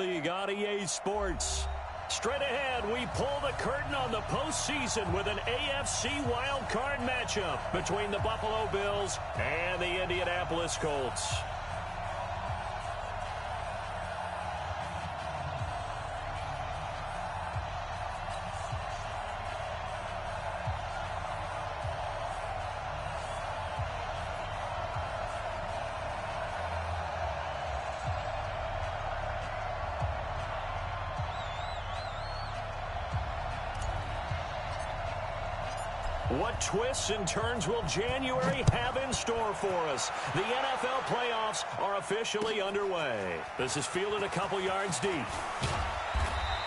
League on EA Sports. Straight ahead, we pull the curtain on the postseason with an AFC wildcard matchup between the Buffalo Bills and the Indianapolis Colts. What twists and turns will January have in store for us? The NFL playoffs are officially underway. This is fielded a couple yards deep.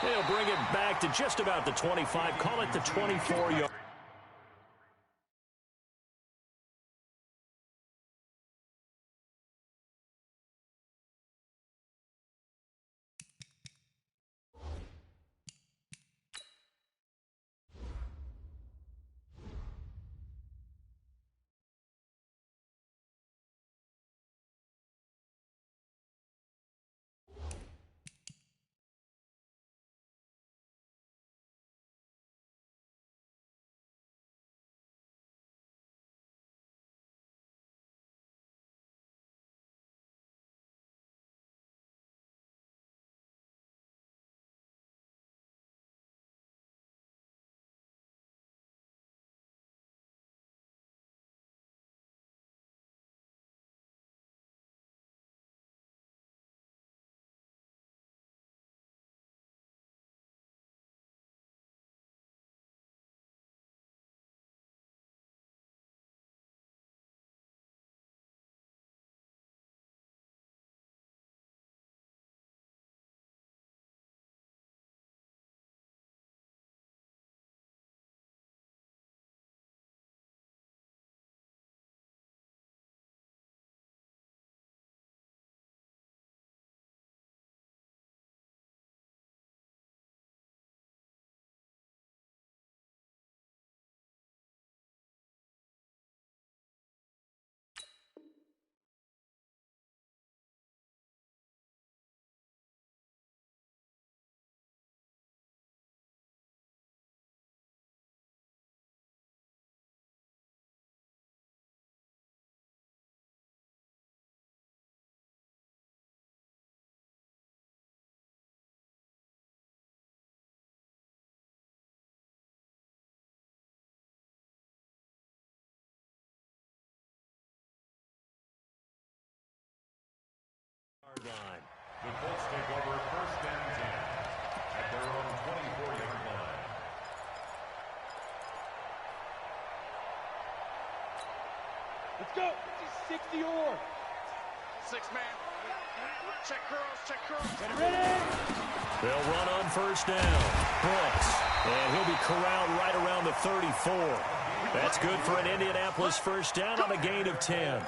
They'll bring it back to just about the 25. Call it the 24-yard. Line. The Colts take over first and 10 at their own 24-yard line. Let's go. 60 or. 6-man. Check curls, check curls. Ready? They'll run on first down. Brooks. And he'll be corralled right around the 34. That's good for an Indianapolis first down on a gain of 10.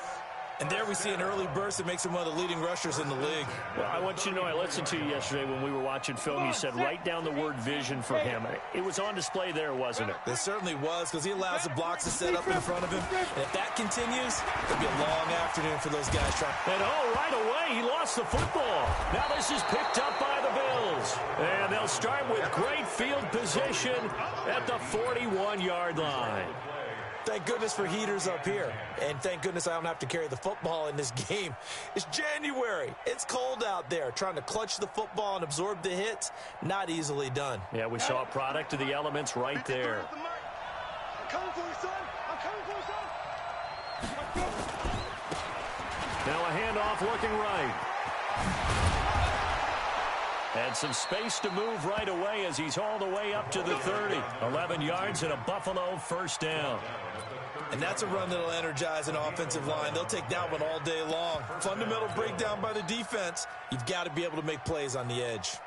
And there we see an early burst that makes him one of the leading rushers in the league. Well, I want you to know, I listened to you yesterday when we were watching film. You said write down the word vision for him. It was on display there, wasn't it? It certainly was, because he allows the blocks to set up in front of him. And if that continues, it'll be a long afternoon for those guys trying. And right away, he lost the football. Now this is picked up by the Bills. And they'll start with great field position at the 41-yard line. Thank goodness for heaters up here. And thank goodness I don't have to carry the football in this game. It's January. It's cold out there. Trying to clutch the football and absorb the hits, not easily done. Yeah, we saw a product of the elements right there. I'm coming for you, son. I'm coming for you, son. Now a handoff looking right. And some space to move right away as he's all the way up to the 30. 11 yards and a Buffalo first down. And that's a run that'll energize an offensive line. They'll take that one all day long. Fundamental breakdown by the defense. You've got to be able to make plays on the edge.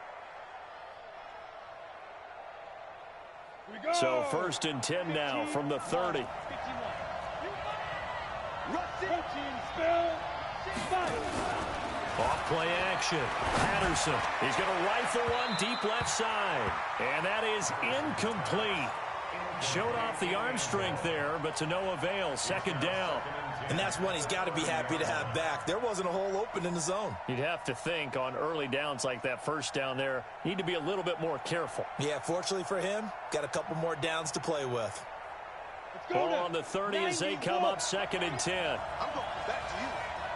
So first and 10 now from the 30. Off play action. Patterson. He's going to rifle one deep left side. And that is incomplete. Showed off the arm strength there, but to no avail. Second down. And that's one he's got to be happy to have back. There wasn't a hole open in the zone. You'd have to think on early downs like that first down there, need to be a little bit more careful. Yeah, fortunately for him, got a couple more downs to play with. Ball on the 30 as they come up 2nd and 10. I'm going back to you.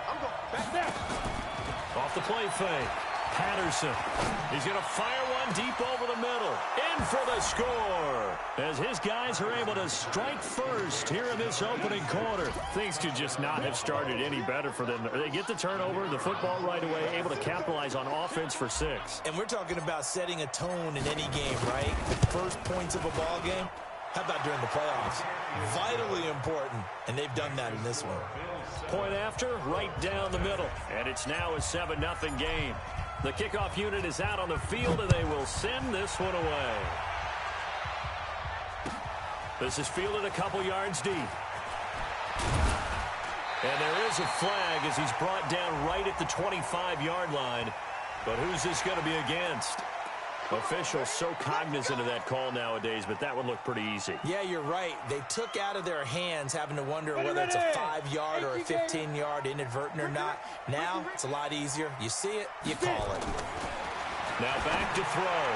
I'm going back there. Off the play fake. Patterson. He's going to fire one deep over the middle. In for the score. As his guys are able to strike first here in this opening quarter. Things could just not have started any better for them. They get the turnover, the football right away, able to capitalize on offense for 6. And we're talking about setting a tone in any game, right? The first points of a ball game. How about during the playoffs? Vitally important, and they've done that in this one. Point after, right down the middle. And it's now a 7-0 game. The kickoff unit is out on the field, and they will send this one away. This is fielded a couple yards deep. And there is a flag as he's brought down right at the 25-yard line. But who's this going to be against? Officials so cognizant of that call nowadays, but that would look pretty easy. Yeah, you're right. They took out of their hands having to wonder whether it's a 5-yard or a 15-yard inadvertent or not. Now, it's a lot easier. You see it, you call it. Now back to throw.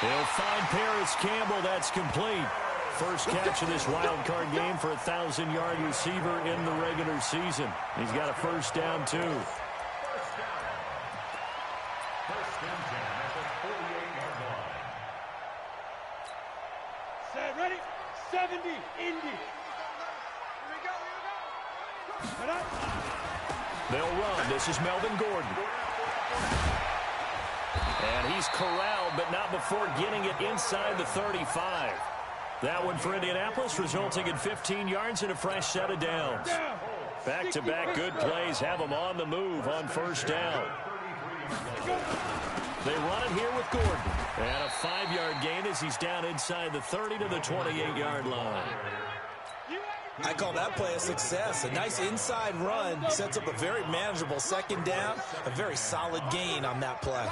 He'll find Paris Campbell. That's complete. First catch of this wild card game for a 1,000-yard receiver in the regular season. He's got a first down, too. Ready? 70, Indy. They'll run. This is Melvin Gordon. And he's corralled, but not before getting it inside the 35. That one for Indianapolis, resulting in 15 yards and a fresh set of downs. Back-to-back good plays have them on the move on first down. They run it here with Gordon. And a 5-yard gain as he's down inside the 30 to the 28-yard line. I call that play a success. A nice inside run sets up a very manageable second down. A very solid gain on that play.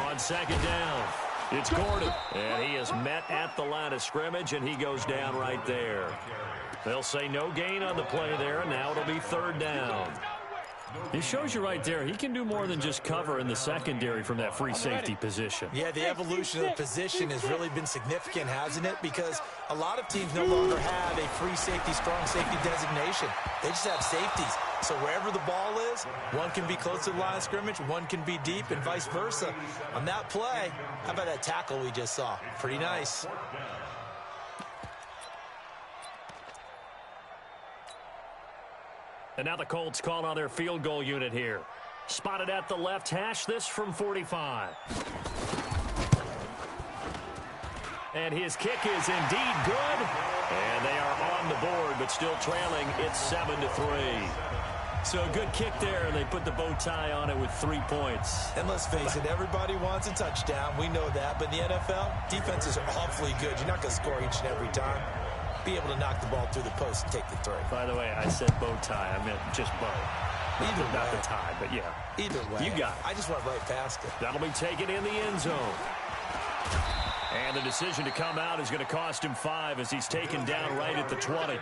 On second down, it's Gordon. And he is met at the line of scrimmage, and he goes down right there. They'll say no gain on the play there, and now it'll be third down. It shows you right there, he can do more than just cover in the secondary from that free safety position. Yeah, the evolution of the position has really been significant, hasn't it? Because a lot of teams no longer have a free safety, strong safety designation. They just have safeties. So wherever the ball is, one can be close to the line of scrimmage, one can be deep, and vice versa. On that play, how about that tackle we just saw? Pretty nice. And now the Colts call on their field goal unit here. Spotted at the left hash, this from 45. And his kick is indeed good. And they are on the board, but still trailing. It's 7-3. So a good kick there, and they put the bow tie on it with 3 points. And let's face it, everybody wants a touchdown. We know that. But in the NFL, defenses are awfully good. You're not going to score each and every time. Be able to knock the ball through the post and take the throw. By the way, I said bow tie. I meant just bow. Either way. Not the tie, but yeah. Either way. You got it. I just went right past it. That'll be taken in the end zone. And the decision to come out is going to cost him 5 as he's taken down right at the 20.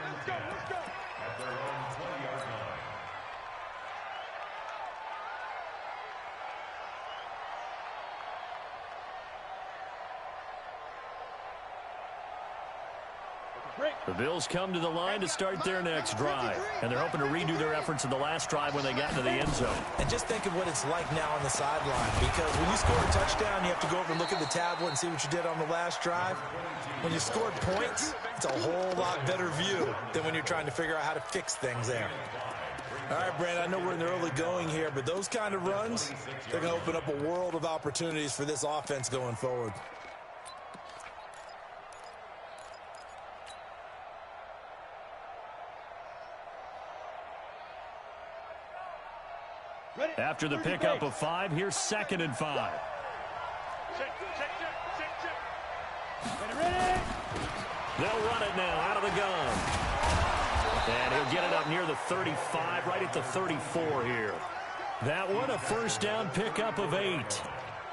The Bills come to the line to start their next drive. And they're hoping to redo their efforts in the last drive when they got into the end zone. And just think of what it's like now on the sideline. Because when you score a touchdown, you have to go over and look at the tablet and see what you did on the last drive. When you scored points, it's a whole lot better view than when you're trying to figure out how to fix things there. All right, Brandon, I know we're in the early going here, but those kind of runs, they're going to open up a world of opportunities for this offense going forward. After the pickup of 5, here's 2nd and 5. They'll run it now out of the gun. And he'll get it up near the 35, right at the 34 here. That one, a first down pickup of 8.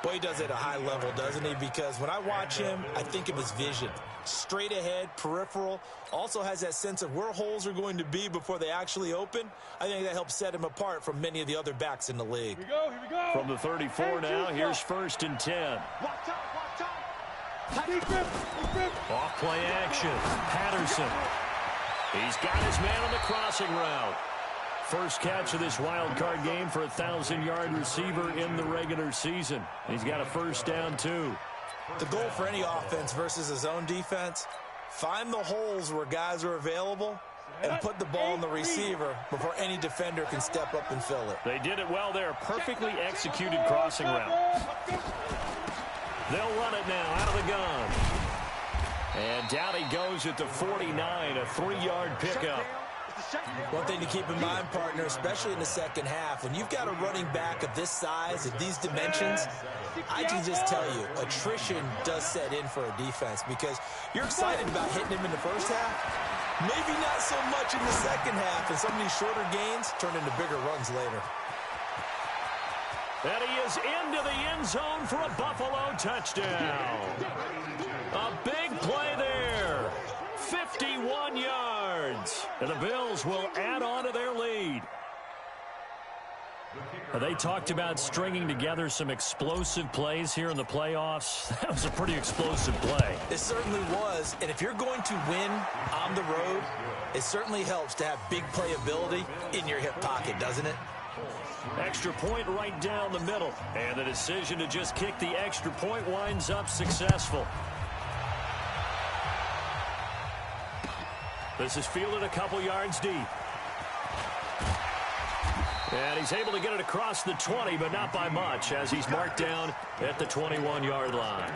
Boy, he does it at a high level, doesn't he? Because when I watch him, I think of his vision. Straight ahead, peripheral, also has that sense of where holes are going to be before they actually open. I think that helps set him apart from many of the other backs in the league. Here we go, here we go. From the 34 now, here's 1st and 10. Watch out. Off play action. Patterson. He's got his man on the crossing route. First catch of this wild card game for a 1,000-yard receiver in the regular season. He's got a first down, too. The goal for any offense versus a zone defense, find the holes where guys are available and put the ball in the receiver before any defender can step up and fill it. They did it well there. Perfectly executed crossing route. They'll run it now out of the gun. And down he goes at the 49, a 3-yard pickup. One thing to keep in mind, partner, especially in the second half, when you've got a running back of this size, of these dimensions, I can just tell you, attrition does set in for a defense because you're excited about hitting him in the first half, maybe not so much in the second half, and some of these shorter gains turn into bigger runs later. And he is into the end zone for a Buffalo touchdown. A big play there. 51 yards. And the Bills will add on to their lead. They talked about stringing together some explosive plays here in the playoffs. That was a pretty explosive play. It certainly was. And if you're going to win on the road, it certainly helps to have big playability in your hip pocket, doesn't it? Extra point right down the middle. And the decision to just kick the extra point winds up successful. This is fielded a couple yards deep. And he's able to get it across the 20, but not by much, as he's marked down at the 21-yard line.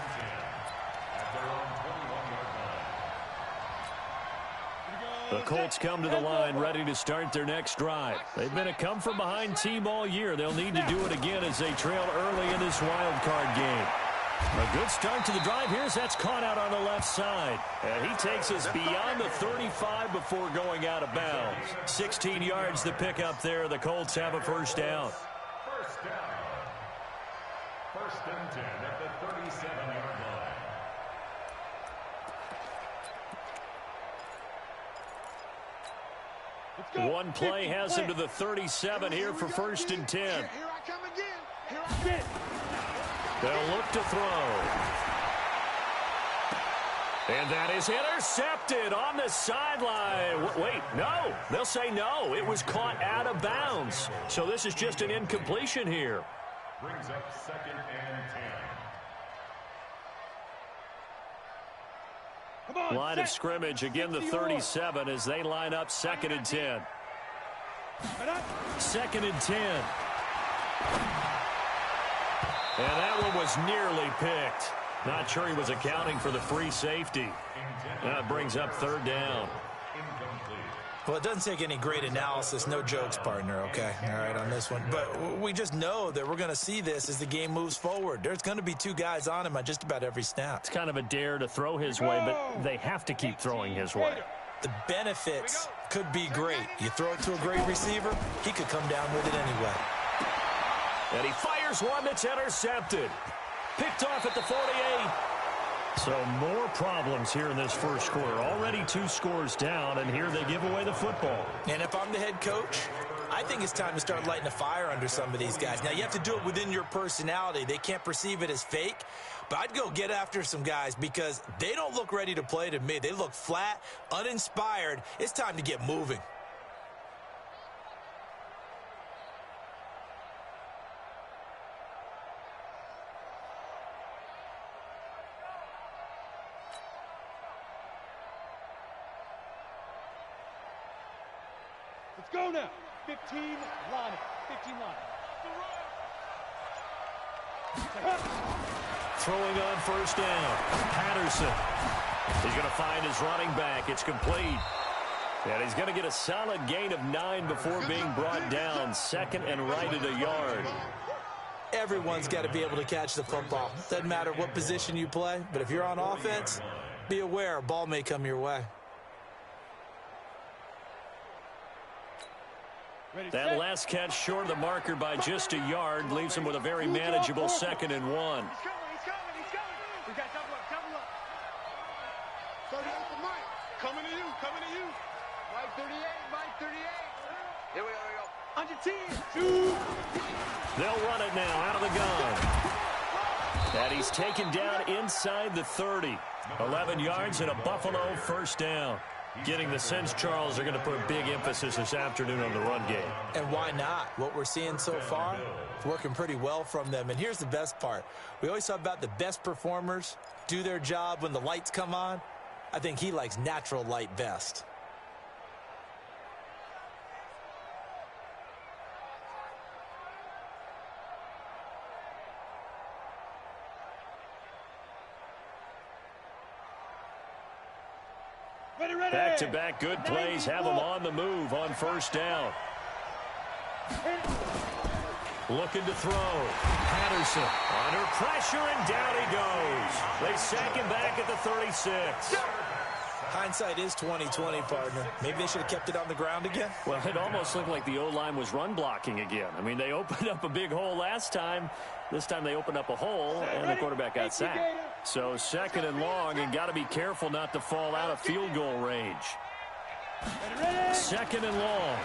The Colts come to the line ready to start their next drive. They've been a come-from-behind team all year. They'll need to do it again as they trail early in this wild card game. A good start to the drive here as that's caught out on the left side. And he takes us beyond the 35 before going out of bounds. 16 yards the pickup there. The Colts have a first down. First down. 1st and 10 at the 37-yard line. One play has him to the 37 here for 1st and 10. Here I come again. Here I come. They'll look to throw. And that is intercepted on the sideline. Wait, no. They'll say no. It was caught out of bounds. So this is just an incompletion here. Brings up 2nd and 10. Come on, Line of scrimmage, again the 37 as they line up 2nd and 10. 2nd and 10. And that one was nearly picked. Not sure he was accounting for the free safety. That brings up 3rd down. Well, it doesn't take any great analysis. No jokes, partner, okay? All right, on this one. But we just know that we're going to see this as the game moves forward. There's going to be 2 guys on him on just about every snap. It's kind of a dare to throw his way, but they have to keep throwing his way. The benefits could be great. You throw it to a great receiver, he could come down with it anyway. And he fires one that's intercepted. Picked off at the 48. So more problems here in this first quarter. Already 2 scores down, and here they give away the football. And if I'm the head coach, I think it's time to start lighting a fire under some of these guys. Now, you have to do it within your personality. They can't perceive it as fake. But I'd go get after some guys because they don't look ready to play to me. They look flat, uninspired. It's time to get moving. Let's go now. 15 line. 15 line. Throwing on 1st down. Patterson. He's going to find his running back. It's complete. And he's going to get a solid gain of 9 before being brought down. 2nd and right at a yard. Everyone's got to be able to catch the football. Doesn't matter what position you play, but if you're on offense, be aware a ball may come your way. That last catch short of the marker by just a yard leaves him with a very manageable 2nd and 1. He's coming. We got double up. 38 to Mike. Coming to you. Mike 38. Here we go. On your team. Shoot. They'll run it now out of the gun. And he's taken down inside the 30. 11 yards and a Buffalo first down. Getting the sense, Charles, they're going to put a big emphasis this afternoon on the run game. And why not? What we're seeing so far, it's working pretty well from them. And here's the best part. We always talk about the best performers do their job when the lights come on. I think he likes natural light best. Back-to-back good plays have him on the move on first down. Looking to throw. Patterson under pressure, and down he goes. They sack him back at the 36. Hindsight is 20/20, partner. Maybe they should have kept it on the ground again. Well, it almost looked like the O-line was run blocking again. I mean, they opened up a big hole last time. This time they opened up a hole, and the quarterback got sacked. So 2nd and long, and got to be careful not to fall out of field goal range. 2nd and long.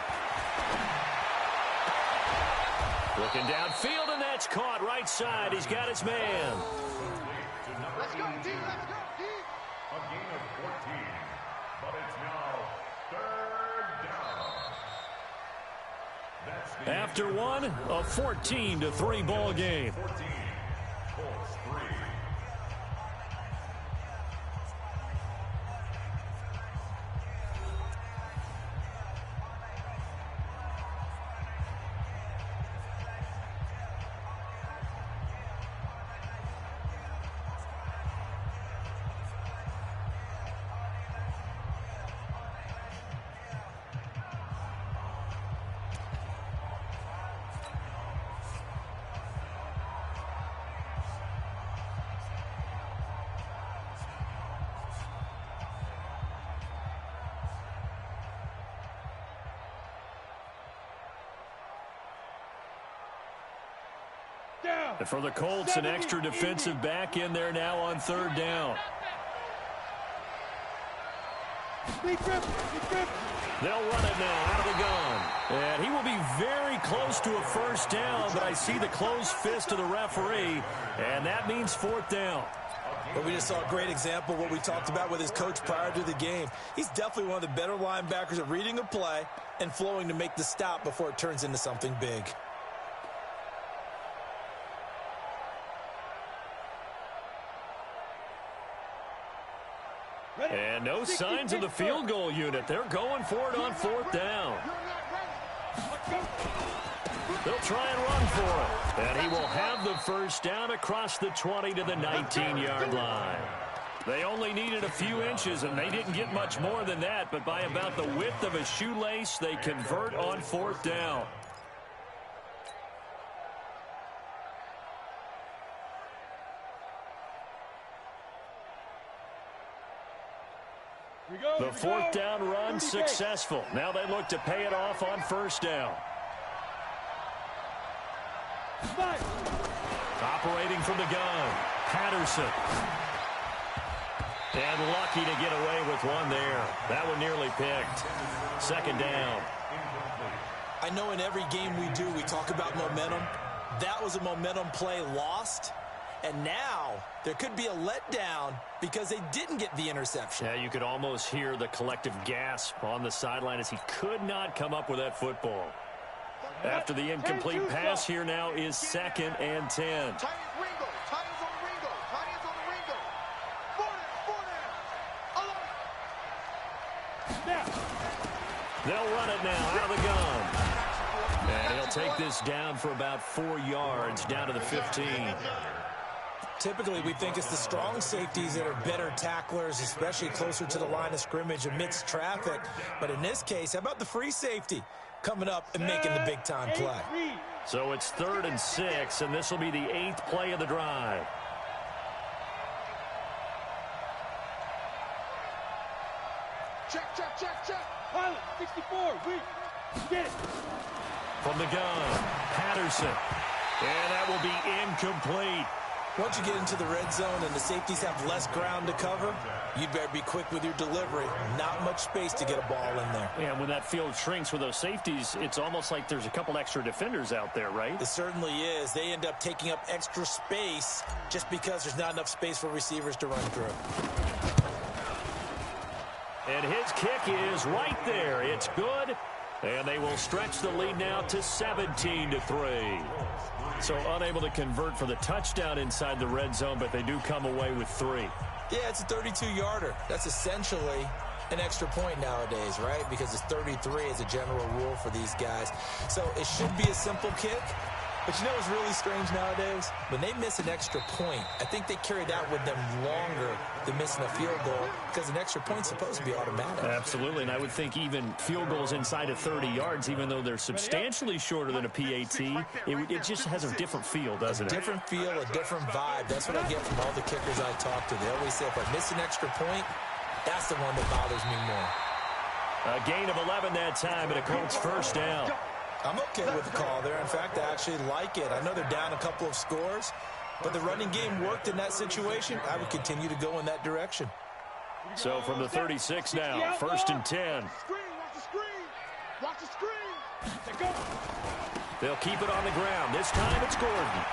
Looking downfield, and that's caught right side. He's got his man. Let's go, D. A gain of 14, but it's now 3rd down. That's the After one, a 14-3 ball game. 14, Colts 3. And for the Colts, an extra defensive back in there now on 3rd down. They'll run it now out of the gun. And he will be very close to a first down, but I see the closed fist of the referee, and that means 4th down. But we just saw a great example of what we talked about with his coach prior to the game. He's definitely one of the better linebackers at reading a play and flowing to make the stop before it turns into something big. And no signs of the field goal unit. They're going for it on 4th down. They'll try and run for it. And he will have the first down across the 20 to the 19-yard line. They only needed a few inches, and they didn't get much more than that. But by about the width of a shoelace, they convert on 4th down. The 4th down run successful. Now they look to pay it off on first down. Operating from the gun, Patterson. And lucky to get away with one there. That one nearly picked. 2nd down. I know in every game we do, we talk about momentum. That was a momentum play lost. And now there could be a letdown because they didn't get the interception. Yeah, you could almost hear the collective gasp on the sideline as he could not come up with that football. After the incomplete pass, here now is 2nd and 10. Titans Ringo. Titans on Ringo. Titans on Ringo. 4 down. They'll run it now out of the gun. And he'll take this down for about 4 yards down to the 15. Typically, we think it's the strong safeties that are better tacklers, especially closer to the line of scrimmage amidst traffic. But in this case, how about the free safety coming up and making the big-time play? So it's 3rd and 6, and this will be the 8th play of the drive. Check. Pilot, 64, weak. Get it. From the gun, Patterson. And that will be incomplete. Once you get into the red zone and the safeties have less ground to cover, you'd better be quick with your delivery. Not much space to get a ball in there. Yeah, when that field shrinks with those safeties, it's almost like there's a couple extra defenders out there, right? It certainly is. They end up taking up extra space just because there's not enough space for receivers to run through. And his kick is right there. It's good. And they will stretch the lead now to 17-3. So unable to convert for the touchdown inside the red zone, but they do come away with 3. Yeah, it's a 32-yarder. That's essentially an extra point nowadays, right? Because it's 33 as a general rule for these guys. So it should be a simple kick. But you know what's really strange nowadays? When they miss an extra point, I think they carry that with them longer than missing a field goal because an extra point's supposed to be automatic. Absolutely, and I would think even field goals inside of 30 yards, even though they're substantially shorter than a PAT, it just has a different feel, doesn't it? A different feel, a different vibe. That's what I get from all the kickers I talk to. They always say if I miss an extra point, that's the one that bothers me more. A gain of 11 that time, and a Colts first down. I'm okay with the call there. In fact, I actually like it. I know they're down a couple of scores, but the running game worked in that situation. I would continue to go in that direction. So from the 36 now, 1st and 10. Screen, watch the screen. Watch the screen. Go. They'll keep it on the ground. This time it's Gordon.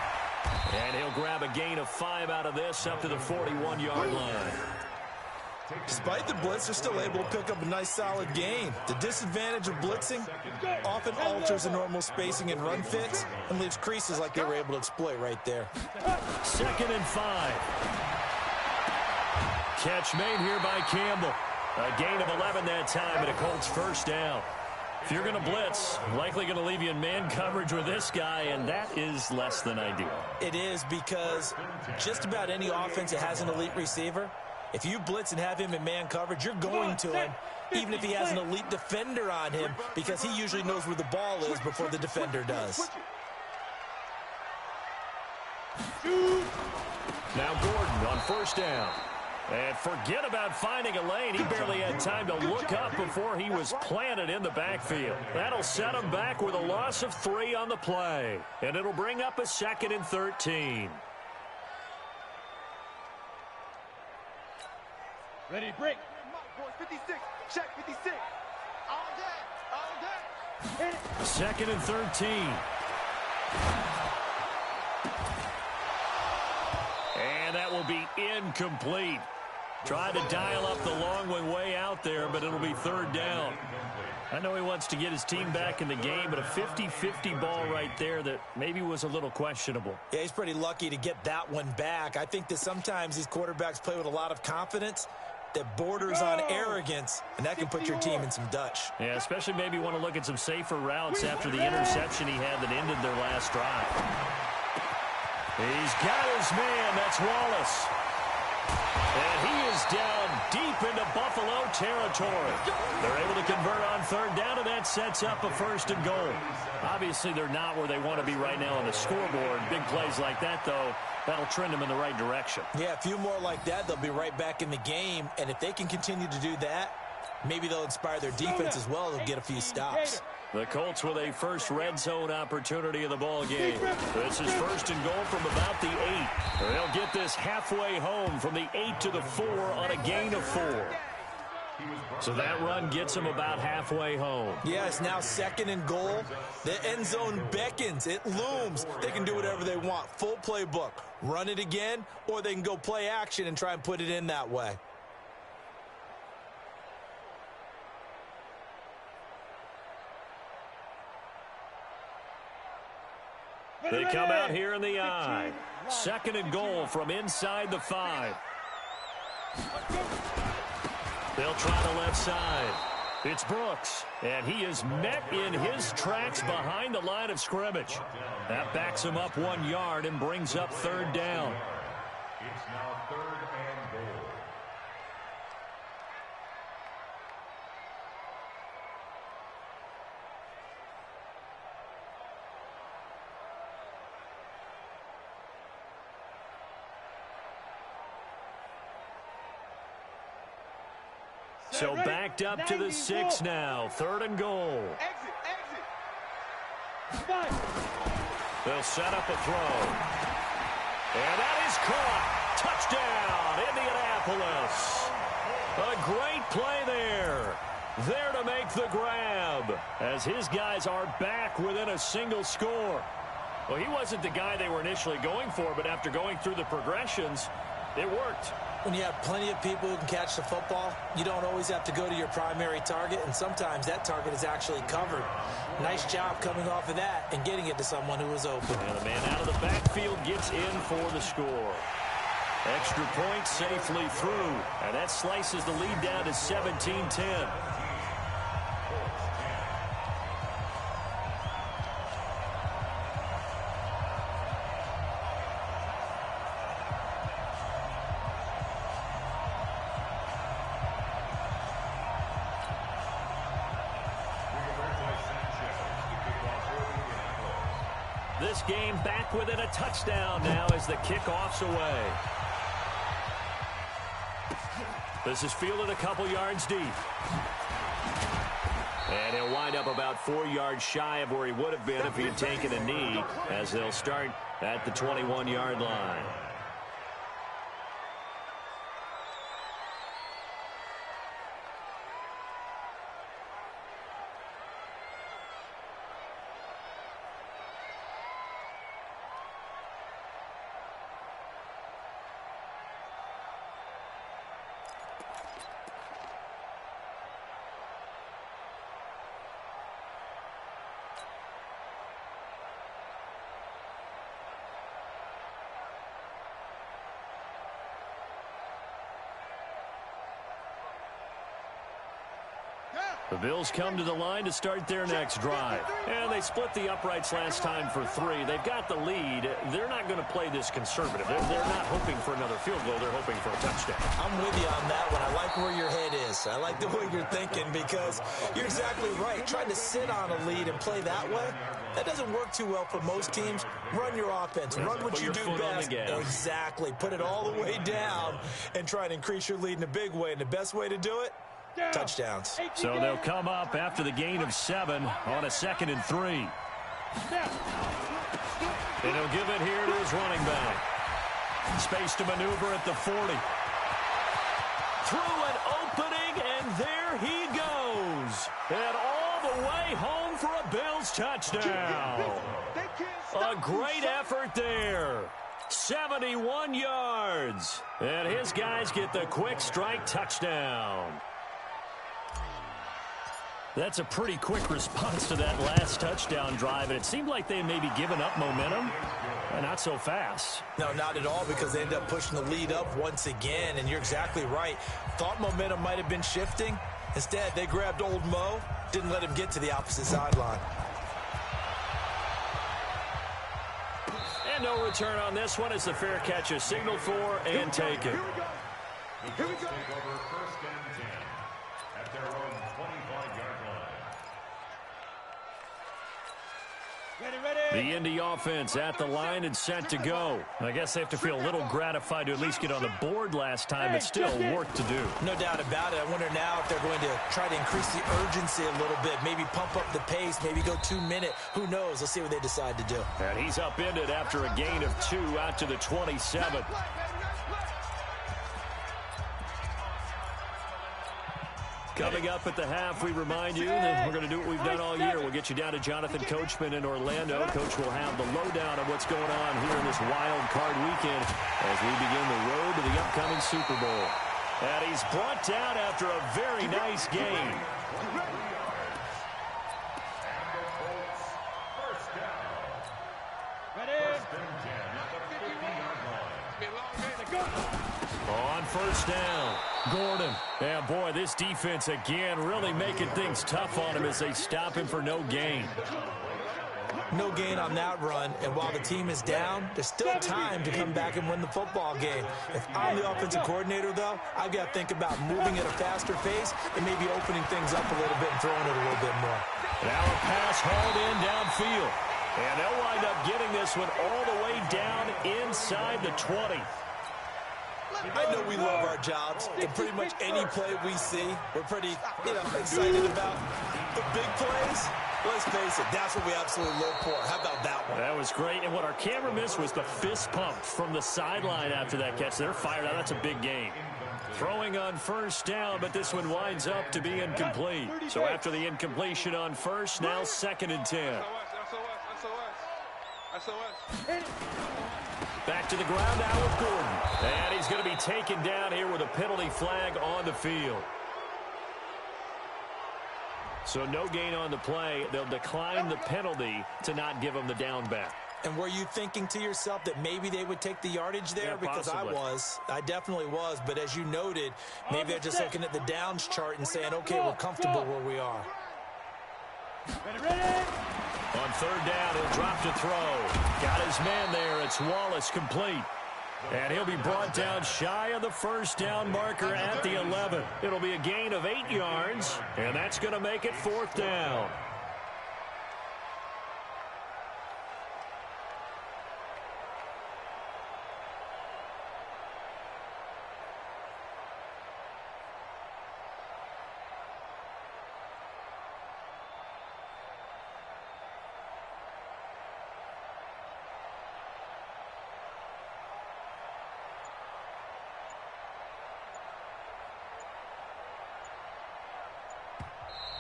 And he'll grab a gain of 5 out of this up to the 41-yard line. Despite the blitz, they're still able to pick up a nice solid gain. The disadvantage of blitzing often alters the normal spacing and run fits and leaves creases like they were able to exploit right there. 2nd and 5. Catch made here by Campbell. A gain of 11 that time, and a Colts first down. If you're going to blitz, likely going to leave you in man coverage with this guy, and that is less than ideal. It is because just about any offense that has an elite receiver, if you blitz and have him in man coverage, you're going to him, even if he has an elite defender on him, because he usually knows where the ball is before the defender does. Now Gordon on first down. And forget about finding a lane. He barely had time to look up before he was planted in the backfield. That'll set him back with a loss of 3 on the play. And it'll bring up a 2nd and 13. Ready, break. 56. Check 56. All day. All day. 2nd and 13. And that will be incomplete. Tried to dial up the long one way out there, but it'll be 3rd down. I know he wants to get his team back in the game, but a 50-50 ball right there that maybe was a little questionable. Yeah, he's pretty lucky to get that one back. I think that sometimes these quarterbacks play with a lot of confidence that borders on arrogance, and that can put your team in some Dutch. Yeah, especially maybe want to look at some safer routes after the interception he had that ended their last drive. He's got his man. That's Wallace. And he is down deep into Buffalo territory. They're able to convert on 3rd down, and that sets up a 1st and goal. Obviously, they're not where they want to be right now on the scoreboard. Big plays like that, though, that'll trend them in the right direction. Yeah, a few more like that, they'll be right back in the game. And if they can continue to do that, maybe they'll inspire their defense as well. They'll get a few stops. The Colts with a first red zone opportunity of the ball game. This is 1st and goal from about the 8. They'll get this halfway home from the 8 to the 4 on a gain of 4. So that run gets them about halfway home. Yeah, it's now 2nd and goal. The end zone beckons. It looms. They can do whatever they want. Full playbook. Run it again, or they can go play action and try and put it in that way. They come out here in the I. 2nd and goal from inside the 5. They'll try the left side. It's Brooks, and he is met in his tracks behind the line of scrimmage. That backs him up 1 yard and brings up 3rd down. It's now 3rd and goal. So backed up to the 6 now. 3rd and goal. Exit. They'll set up a throw. And that is caught. Touchdown, Indianapolis. A great play there. There to make the grab as his guys are back within a single score. Well, he wasn't the guy they were initially going for, but after going through the progressions, it worked. When you have plenty of people who can catch the football, you don't always have to go to your primary target, and sometimes that target is actually covered. Nice job coming off of that and getting it to someone who was open. And the man out of the backfield gets in for the score. Extra point safely through, and that slices the lead down to 17-10. This game back within a touchdown now as the kickoff's away. This is fielded a couple yards deep. And he'll wind up about 4 yards shy of where he would have been if he had taken a knee, as they'll start at the 21-yard line. The Bills come to the line to start their next drive. And they split the uprights last time for 3. They've got the lead. They're not going to play this conservative. They're not hoping for another field goal. They're hoping for a touchdown. I'm with you on that one. I like where your head is. I like the way you're thinking because you're exactly right. Trying to sit on a lead and play that way, that doesn't work too well for most teams. Run your offense. Run what you do best. Exactly. Put it all the way down and try and increase your lead in a big way. And the best way to do it, touchdowns. So they'll come up after the gain of 7 on a 2nd and 3. And he'll give it here to his running back. Space to maneuver at the 40. Through an opening, and there he goes. And all the way home for a Bills touchdown. A great effort there. 71 yards. And his guys get the quick strike touchdown. That's a pretty quick response to that last touchdown drive, and it seemed like they may be giving up momentum. Not so fast. No, not at all, because they end up pushing the lead up once again, and you're exactly right. Thought momentum might have been shifting. Instead, they grabbed old Mo, didn't let him get to the opposite sideline. And no return on this one as the fair catch is signaled for and taken. Here we go. Take over 1st and 10 at their own 25-yard line. The Indy offense at the line and set to go. I guess they have to feel a little gratified to at least get on the board last time, but still work to do. No doubt about it. I wonder now if they're going to try to increase the urgency a little bit, maybe pump up the pace, maybe go 2-minute. Who knows? Let's see what they decide to do. And he's upended after a gain of 2 out to the 27. Coming up at the half, we remind you that we're going to do what we've done all year. We'll get you down to Jonathan Coachman in Orlando. Coach will have the lowdown of what's going on here in this wild card weekend as we begin the road to the upcoming Super Bowl. And he's brought down after a very nice game. On 1st down, Gordon. And boy, this defense again really making things tough on him as they stop him for no gain. No gain on that run, and while the team is down, there's still time to come back and win the football game. If I'm the offensive coordinator, though, I've got to think about moving at a faster pace and maybe opening things up a little bit and throwing it a little bit more. Now a pass hauled in downfield. And they'll wind up getting this one all the way down inside the 20. I know we love our jobs, and pretty much any play we see, we're pretty, excited about the big plays. Let's face it, that's what we absolutely live for. How about that one? That was great. And what our camera missed was the fist pump from the sideline after that catch. They're fired out. That's a big gain. Throwing on first down, but this one winds up to be incomplete. So after the incompletion on first, now 2nd and 10. Back to the ground now with Gordon. And he's going to be taken down here with a penalty flag on the field. So no gain on the play. They'll decline the penalty to not give him the down back. And were you thinking to yourself that maybe they would take the yardage there? Yeah, because possibly. I definitely was. But as you noted, maybe they're just looking at the downs chart and saying, okay, we're comfortable where we are. On 3rd down, he'll drop to throw. Got his man there. It's Wallace, complete. And he'll be brought down shy of the first down marker at the 11. It'll be a gain of 8 yards, and that's going to make it 4th down.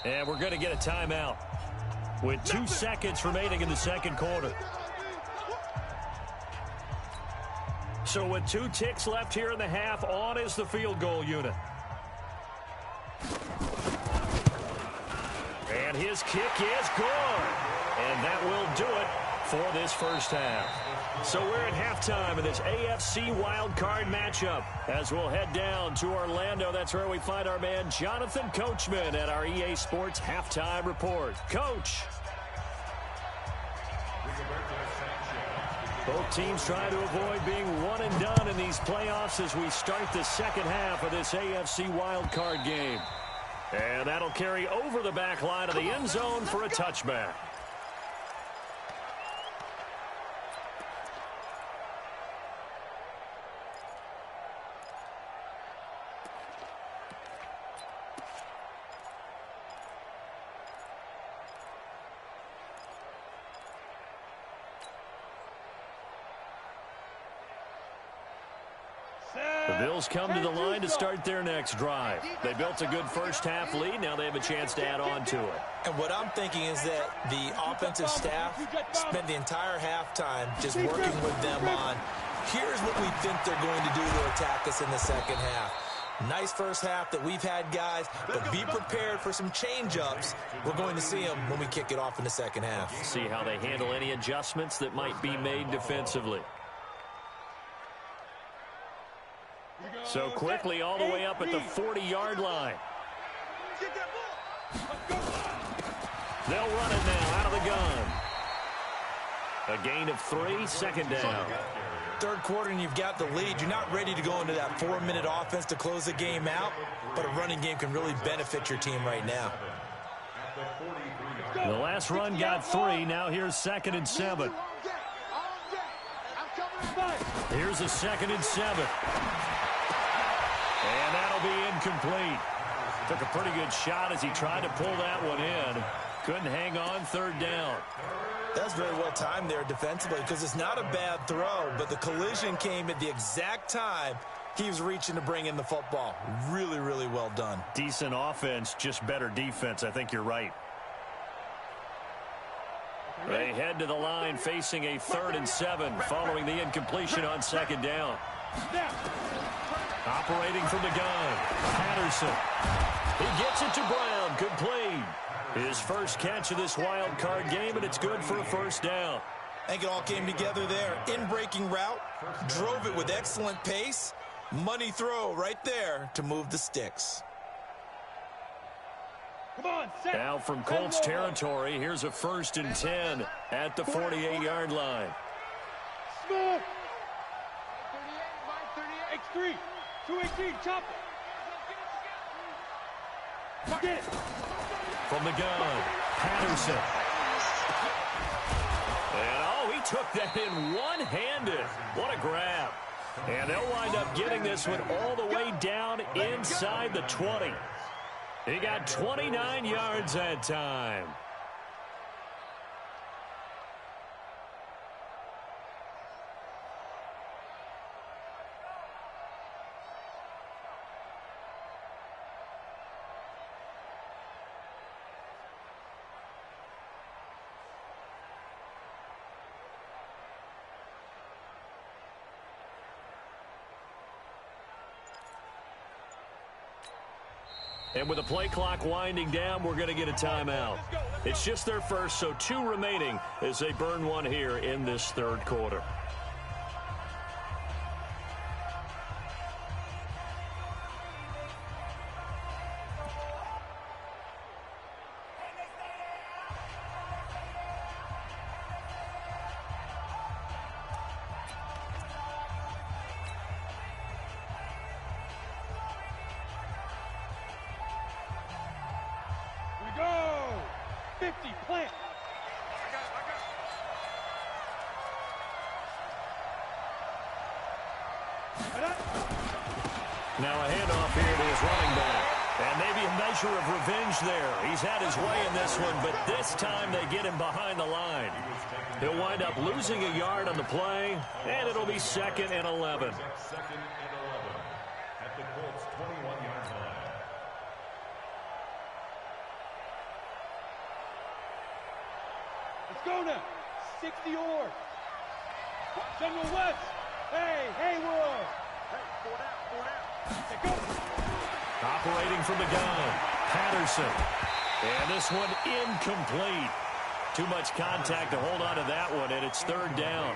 And we're going to get a timeout with 2 seconds remaining in the 2nd quarter. So with 2 ticks left here in the half, on is the field goal unit. And his kick is good. And that will do it for this first half. So we're at halftime in this AFC wildcard matchup as we'll head down to Orlando. That's where we find our man Jonathan Coachman at our EA Sports Halftime Report. Coach. Both teams trying to avoid being one and done in these playoffs as we start the 2nd half of this AFC wildcard game. And that'll carry over the back line of the end zone for a touchback. The Bills come to the line to start their next drive. They built a good first half lead. Now they have a chance to add on to it. And what I'm thinking is that the offensive staff spent the entire halftime just working with them on, here's what we think they're going to do to attack us in the 2nd half. Nice first half that we've had, guys, but be prepared for some change-ups. We're going to see them when we kick it off in the 2nd half. See how they handle any adjustments that might be made defensively. So quickly all the way up at the 40-yard line. They'll run it now out of the gun. A gain of 3, 2nd down. 3rd quarter and you've got the lead. You're not ready to go into that 4-minute offense to close the game out, but a running game can really benefit your team right now. The last run got 3. Now here's 2nd and 7. Here's a 2nd and 7. And that'll be incomplete. Took a pretty good shot as he tried to pull that one in. Couldn't hang on 3rd down. That's very well timed there defensively because it's not a bad throw, but the collision came at the exact time he was reaching to bring in the football. Really, really well done. Decent offense, just better defense. I think you're right. They head to the line facing a 3rd and 7 following the incompletion on 2nd down. Operating from the gun, Patterson. He gets it to Brown, complete. His first catch of this wild card game, and it's good for a first down. I think it all came together there. In-breaking route, drove it with excellent pace. Money throw right there to move the sticks. Come on, set. Now from Colts territory, here's a 1st and 10 at the 48-yard line. Smith. X3. 218. Chop it. Get it. From the gun, Patterson. And, oh, he took that in one-handed. What a grab. And they'll wind up getting this one all the way down inside the 20. He got 29 yards that time. And with the play clock winding down, we're going to get a timeout. It's just their first, so 2 remaining as they burn one here in this third quarter. Go! 50, plant. Now a handoff here to his running back. And maybe a measure of revenge there. He's had his way in this one, but this time they get him behind the line. He'll wind up losing a yard on the play, and it'll be 2nd and 11. Second and 11 at the Colts' 21-yard line. Let's go now. 60 or. General West. Hey, Haywood. Hey, 4 down. Hey, go. Operating from the gun, Patterson. And this one incomplete. Too much contact to hold on to that one, and it's 3rd down.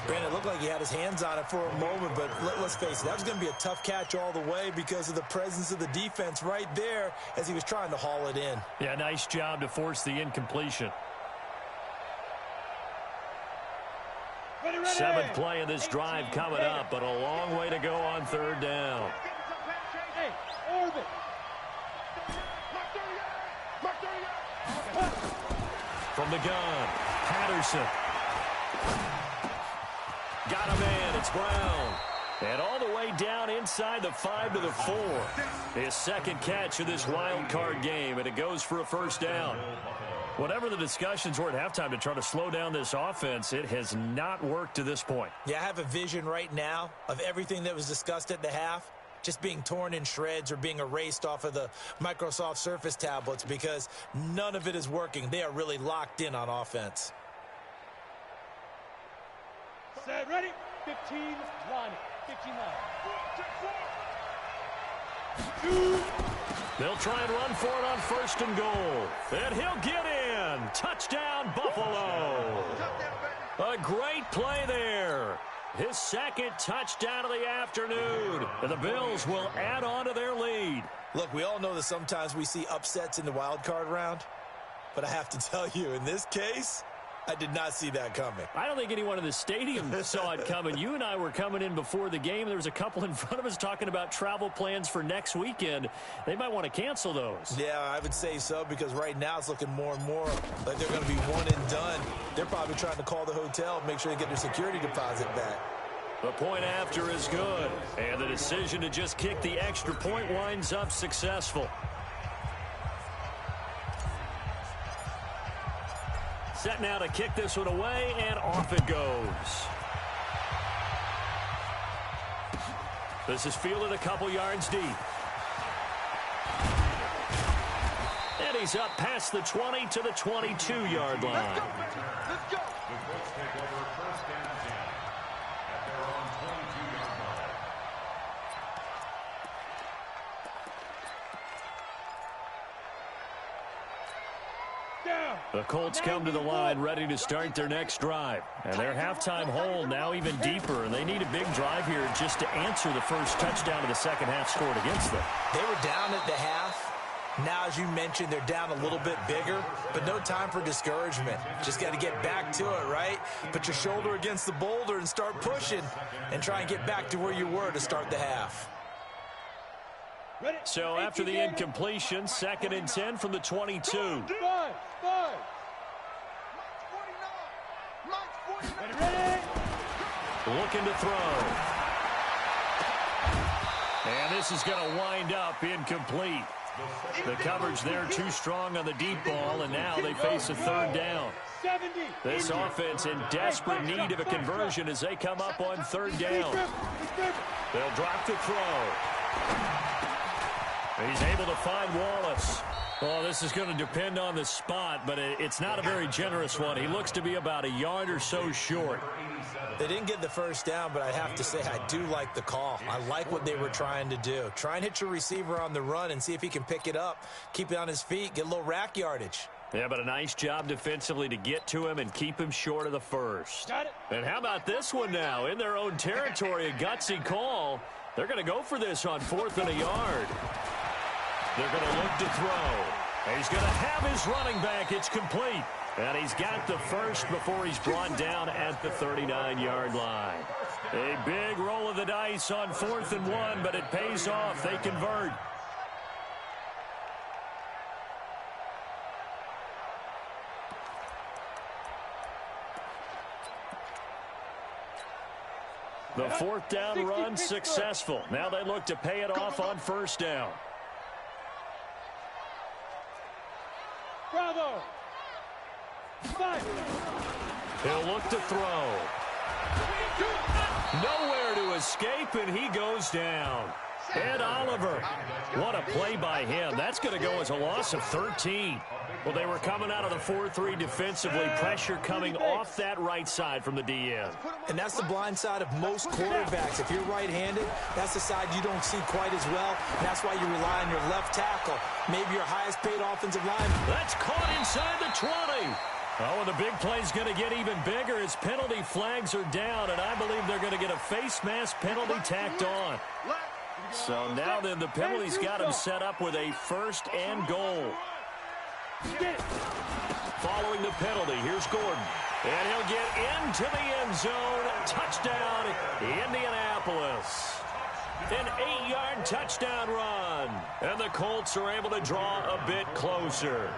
Brandon, it looked like he had his hands on it for a moment, but let's face it, that was going to be a tough catch all the way because of the presence of the defense right there as he was trying to haul it in. Yeah, nice job to force the incompletion. Ready. 7th play of this drive coming up, but a long way to go on 3rd down. Hey, orbit. From the gun, Patterson. Got a man, it's Brown. And all the way down inside the 5 to the 4. His 2nd catch of this wild card game, and it goes for a 1st down. Whatever the discussions were at halftime to try to slow down this offense, it has not worked to this point. Yeah, I have a vision right now of everything that was discussed at the half just being torn in shreds or being erased off of the Microsoft Surface tablets because none of it is working. They are really locked in on offense. Set, ready. 15, line it. 15 line. 2. They'll try and run for it on 1st and goal. And he'll get in. Touchdown, Buffalo. A great play there. His 2nd touchdown of the afternoon. And the Bills will add on to their lead. Look, we all know that sometimes we see upsets in the wild card round, but I have to tell you, in this case, I did not see that coming. I don't think anyone in the stadium saw it coming. You and I were coming in before the game. There was a couple in front of us talking about travel plans for next weekend. They might want to cancel those. Yeah, I would say so because right now it's looking more and more like they're going to be one and done. They're probably trying to call the hotel, make sure they get their security deposit back. The point after is good, and the decision to just kick the extra point winds up successful. Set now to kick this one away, and off it goes. This is fielded a couple yards deep. And he's up past the 20 to the 22-yard line. Let's go. The Colts take over 1st and 10 at their own 22-yard line. Down. The Colts come to the line ready to start their next drive. And their halftime hole now even deeper. And they need a big drive here just to answer the first touchdown of the 2nd half scored against them. They were down at the half. Now, as you mentioned, they're down a little bit bigger, but no time for discouragement. Just got to get back to it, right? Put your shoulder against the boulder and start pushing and try and get back to where you were to start the half. Ready. So after the incompletion, 2nd and 10 from the 22. 5. Ready. Looking to throw. And this is going to wind up incomplete. The coverage there too strong on the deep ball, and now they face a 3rd down. 70. This offense in desperate need of a conversion as they come up on 3rd down. They'll drop the throw. He's able to find Wallace. Well, this is going to depend on the spot, but it's not a very generous one. He looks to be about a yard or so short. They didn't get the first down, but I have to say I do like the call. I like what they were trying to do. Try and hit your receiver on the run and see if he can pick it up, keep it on his feet, get a little rack yardage. Yeah, but a nice job defensively to get to him and keep him short of the first. Got it. And how about this one now? In their own territory, a gutsy call. They're going to go for this on 4th and a yard. They're going to look to throw. He's going to have his running back. It's complete. And he's got the first before he's brought down at the 39-yard line. A big roll of the dice on 4th and 1, but it pays off. They convert. The 4th down run successful. Now they look to pay it off on 1st down. Bravo. He'll look to throw. Nowhere to escape, and he goes down. Ed Oliver. What a play by him. That's going to go as a loss of 13. Well, they were coming out of the 4-3 defensively. Pressure coming off that right side from the DN. And that's the blind side of most quarterbacks. If you're right-handed, that's the side you don't see quite as well. And that's why you rely on your left tackle, maybe your highest-paid offensive lineman. That's caught inside the 20. Oh, and the big play's going to get even bigger as penalty flags are down, and I believe they're going to get a face mask penalty tacked on. So now then the penalty's got him set up with a 1st and goal. Following the penalty, here's Gordon. And he'll get into the end zone. Touchdown, Indianapolis. An 8-yard touchdown run. And the Colts are able to draw a bit closer.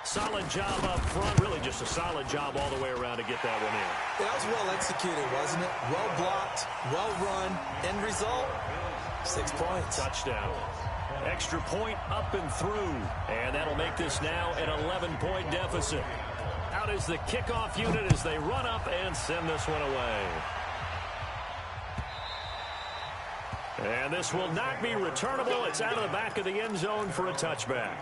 Solid job up front. Really just a solid job all the way around to get that one in. That was well executed, wasn't it? Well blocked, well run. End result, 6 points. Touchdown. Extra point up and through. And that'll make this now an 11-point deficit. Out is the kickoff unit as they run up and send this one away. And this will not be returnable. It's out of the back of the end zone for a touchback.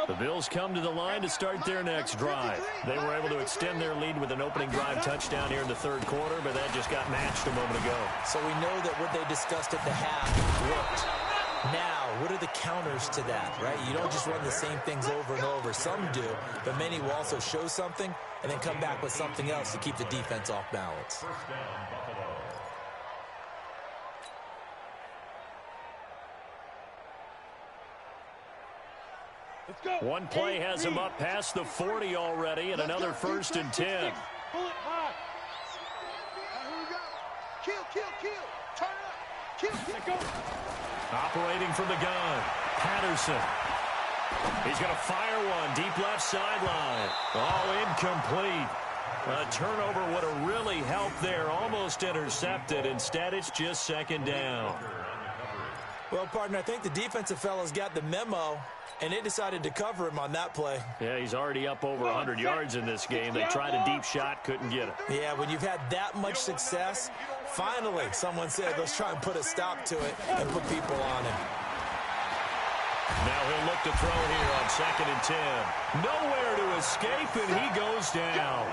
The Bills come to the line to start their next drive. They were able to extend their lead with an opening drive touchdown here in the 3rd quarter, but that just got matched a moment ago. So we know that what they discussed at the half worked. Now, what are the counters to that, right? You don't just run the same things over and over. Some do, but many will also show something and then come back with something else to keep the defense off balance. One play has him up past the 40 already, and another 1st and 10. Pull it high. Here we go. Kill. Turn it up. Let go. Operating from the gun, Patterson. He's going to fire one deep left sideline. Oh, incomplete. A turnover would have really helped there. Almost intercepted. Instead, it's just 2nd down. Well, partner, I think the defensive fellas got the memo, and they decided to cover him on that play. Yeah, he's already up over 100 yards in this game. They tried a deep shot, couldn't get it. Yeah, when you've had that much success, finally someone said, let's try and put a stop to it and put people on him. Now he'll look to throw here on 2nd and 10. Nowhere to escape, and he goes down.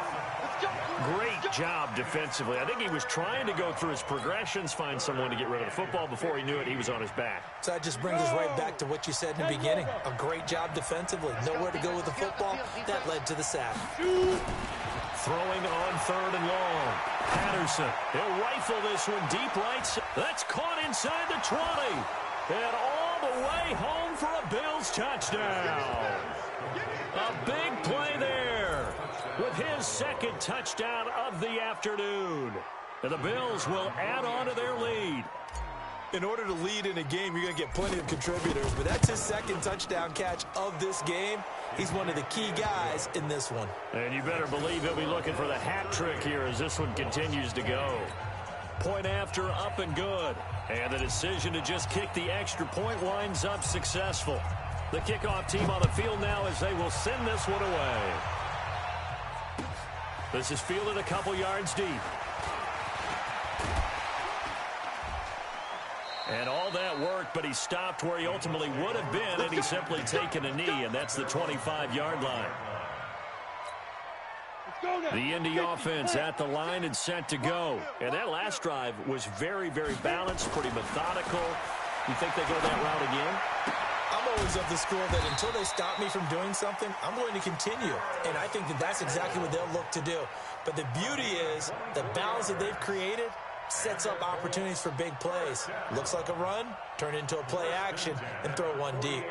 Great job defensively. I think he was trying to go through his progressions, find someone to get rid of the football. Before he knew it, he was on his back. So that just brings us right back to what you said in the beginning. A great job defensively. Nowhere to go with the football. That led to the sack. Throwing on 3rd and long. Patterson. He'll rifle this one deep right side. That's caught inside the 20. And all the way home for a Bills touchdown. A big play there with his 2nd touchdown of the afternoon. And the Bills will add on to their lead. In order to lead in a game, you're going to get plenty of contributors, but that's his 2nd touchdown catch of this game. He's one of the key guys in this one. And you better believe he'll be looking for the hat trick here as this one continues to go. Point after, up and good. And the decision to just kick the extra point winds up successful. The kickoff team on the field now as they will send this one away. This is fielded a couple yards deep. And all that worked, but he stopped where he ultimately would have been, and he's simply taken a knee, and that's the 25-yard line. The Indy offense at the line and set to go. And that last drive was very, very balanced, pretty methodical. You think they go that route again? I'm always of the school that until they stop me from doing something, I'm going to continue. And I think that that's exactly what they'll look to do. But the beauty is the balance that they've created sets up opportunities for big plays. Looks like a run, turn into a play action, and throw one deep.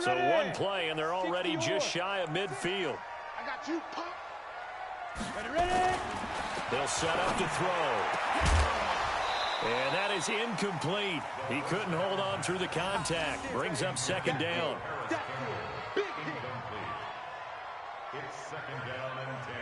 So one play, and they're already just shy of midfield. I got you, pump. Ready. They'll set up to throw. And that is incomplete. He couldn't hold on through the contact. Brings up second down. Big hit. It's second down and 10.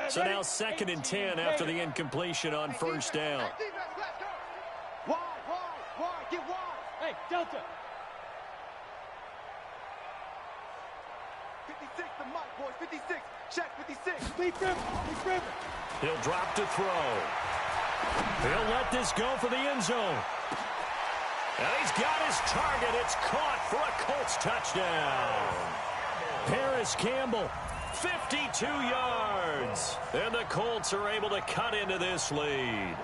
So now second and 10 after the incompletion on first down. Hey, defense, let's go. Wide, get wide. Hey, Delta. 56 to Mike, boys, 56. Check 56. Leaf river. He'll drop to throw. He'll let this go for the end zone. And he's got his target. It's caught for a Colts touchdown. Paris Campbell, 52 yards. And the Colts are able to cut into this lead.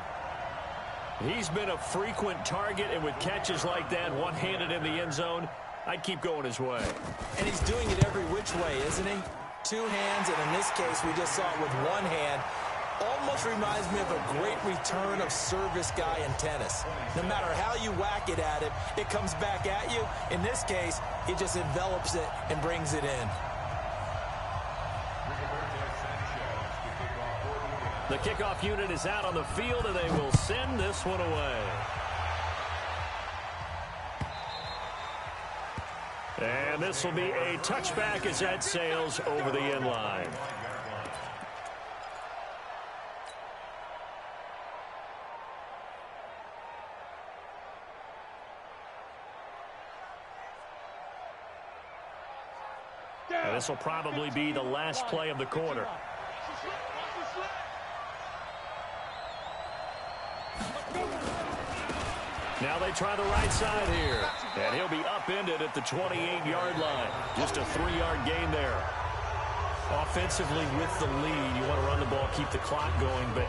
He's been a frequent target, and with catches like that, one-handed in the end zone, I'd keep going his way. And he's doing it every which way, isn't he? Two hands, and in this case, we just saw it with one hand. Almost reminds me of a great return of service guy in tennis. No matter how you whack it at him, it comes back at you. In this case, he just envelops it and brings it in. The kickoff unit is out on the field, and they will send this one away. And this will be a touchback as that sails over the end line. And this will probably be the last play of the quarter. Now they try the right side here. And he'll be upended at the 28-yard line. Just a 3-yard gain there. Offensively with the lead, you want to run the ball, keep the clock going, but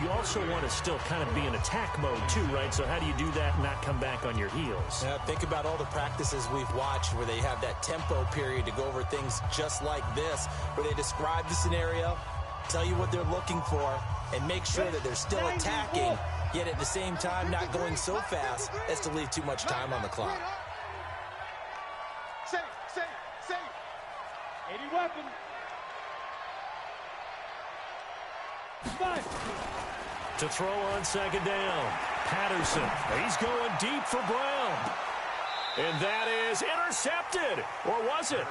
you also want to still kind of be in attack mode too, right? So how do you do that and not come back on your heels? Yeah, think about all the practices we've watched where they have that tempo period to go over things just like this, where they describe the scenario, tell you what they're looking for, and make sure that they're still attacking, yet at the same time not going so fast as to leave too much time on the clock. Safe. 80 weapon. To throw on second down, Patterson. He's going deep for Brown. And that is intercepted. Or was it?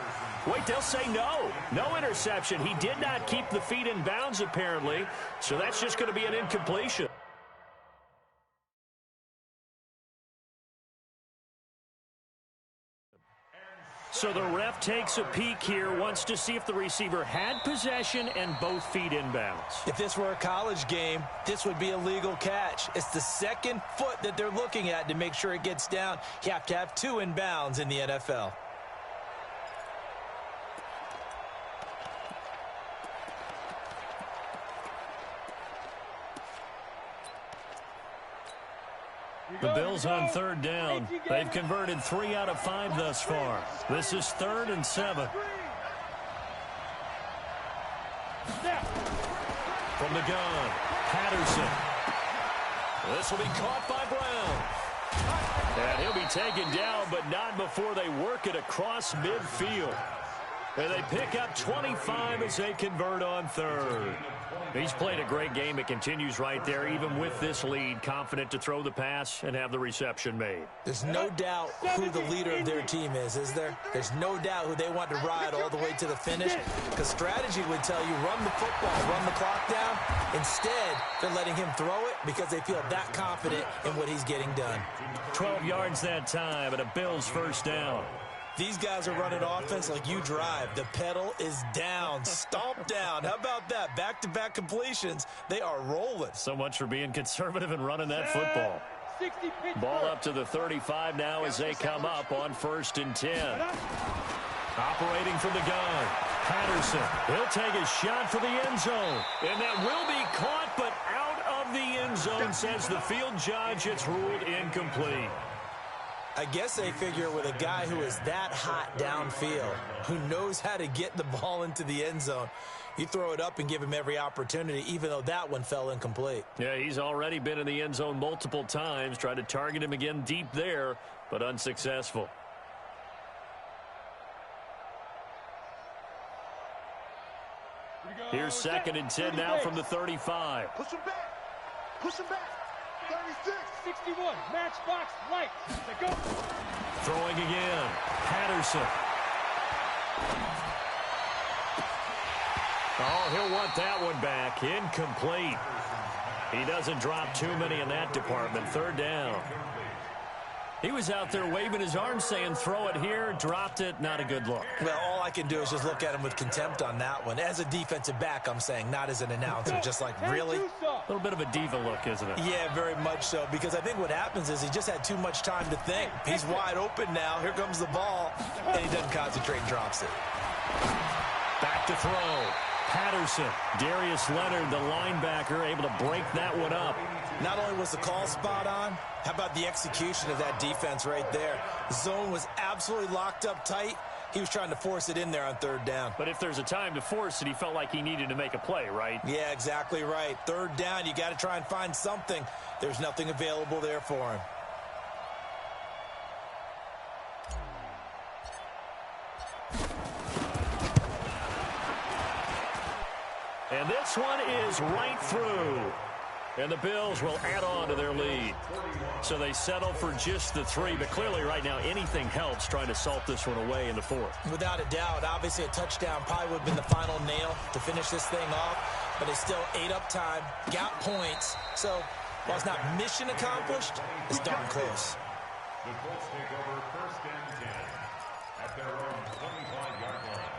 Wait, they'll say no. No interception. He did not keep the feet in bounds, apparently. So that's just going to be an incompletion. So the ref takes a peek here, wants to see if the receiver had possession and both feet inbounds. If this were a college game, this would be a legal catch. It's the second foot that they're looking at to make sure it gets down. You have to have two inbounds in the NFL. The Bills on third down. They've converted 3 out of 5 thus far. This is 3rd and 7. From the gun, Patterson. This will be caught by Brown. And he'll be taken down, but not before they work it across midfield. And they pick up 25 as they convert on third. He's played a great game. It continues right there, even with this lead, confident to throw the pass and have the reception made. There's no doubt who the leader of their team is there? There's no doubt who they want to ride all the way to the finish, because strategy would tell you run the football, run the clock down. Instead, they're letting him throw it because they feel that confident in what he's getting done. 12 yards that time and a Bills first down. These guys are running offense like you drive. The pedal is down, stomp down. How about that? Back-to-back completions. They are rolling. So much for being conservative and running that football. Ball up to the 35 now as they come up on 1st and 10. Operating from the gun, Patterson. He'll take a shot for the end zone. And that will be caught, but out of the end zone, says the field judge. It's ruled incomplete. I guess they figure with a guy who is that hot downfield, who knows how to get the ball into the end zone, you throw it up and give him every opportunity, even though that one fell incomplete. Yeah, he's already been in the end zone multiple times, tried to target him again deep there, but unsuccessful. Here's 2nd and 10 now from the 35. Push him back. Push him back. 36. 61. Matchbox right. They go. Throwing again. Patterson. Oh, he'll want that one back. Incomplete. He doesn't drop too many in that department. 3rd down. He was out there waving his arms saying, throw it here, dropped it, not a good look. Well, all I can do is just look at him with contempt on that one. As a defensive back, I'm saying, not as an announcer. Just like, really? A little bit of a diva look, isn't it? Yeah, very much so, because I think what happens is he just had too much time to think. He's wide open now. Here comes the ball, and he doesn't concentrate and drops it. Back to throw. Patterson, Darius Leonard, the linebacker, able to break that one up. Not only was the call spot on, how about the execution of that defense right there? The zone was absolutely locked up tight. He was trying to force it in there on 3rd down. But if there's a time to force it, he felt like he needed to make a play, right? Yeah, exactly right. 3rd down, you got to try and find something. There's nothing available there for him. And this one is right through. And the Bills will add on to their lead. So they settle for just the 3, but clearly right now anything helps trying to salt this one away in the 4th. Without a doubt, obviously a touchdown probably would have been the final nail to finish this thing off, but they still ate up time, got points. So while it's not mission accomplished, it's darn close. The Colts take over 1st and 10 at their own 25-yard line.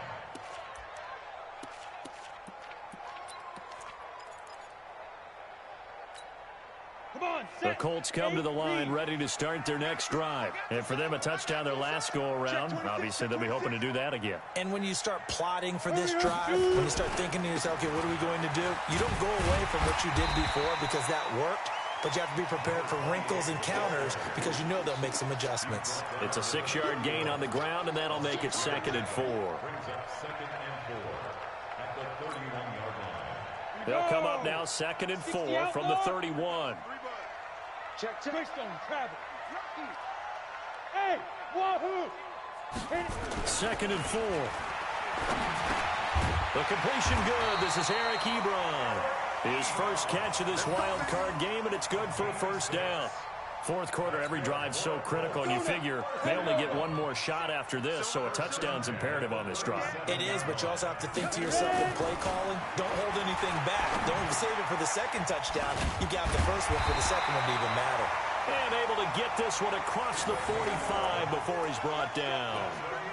The Colts come to the line ready to start their next drive. And for them, a touchdown their last go-around. Obviously, they'll be hoping to do that again. And when you start plotting for this drive, when you start thinking to yourself, okay, what are we going to do? You don't go away from what you did before because that worked, but you have to be prepared for wrinkles and counters because you know they'll make some adjustments. It's a 6-yard gain on the ground, and that'll make it 2nd and 4. Brings up 2nd and 4 at the 31-yard line. They'll come up now 2nd and 4 from the 31. Check. Twist on travel. Hey, wahoo! 2nd and 4. The completion good. This is Eric Ebron. His first catch of this wild card game, and it's good for a 1st down. 4th quarter, every drive's so critical, and you figure they only get one more shot after this, so a touchdown's imperative on this drive. It is, but you also have to think to yourself in play calling, don't hold anything back. Don't save it for the 2nd touchdown. You got the 1st one for the 2nd one to even matter. And able to get this one across the 45 before he's brought down.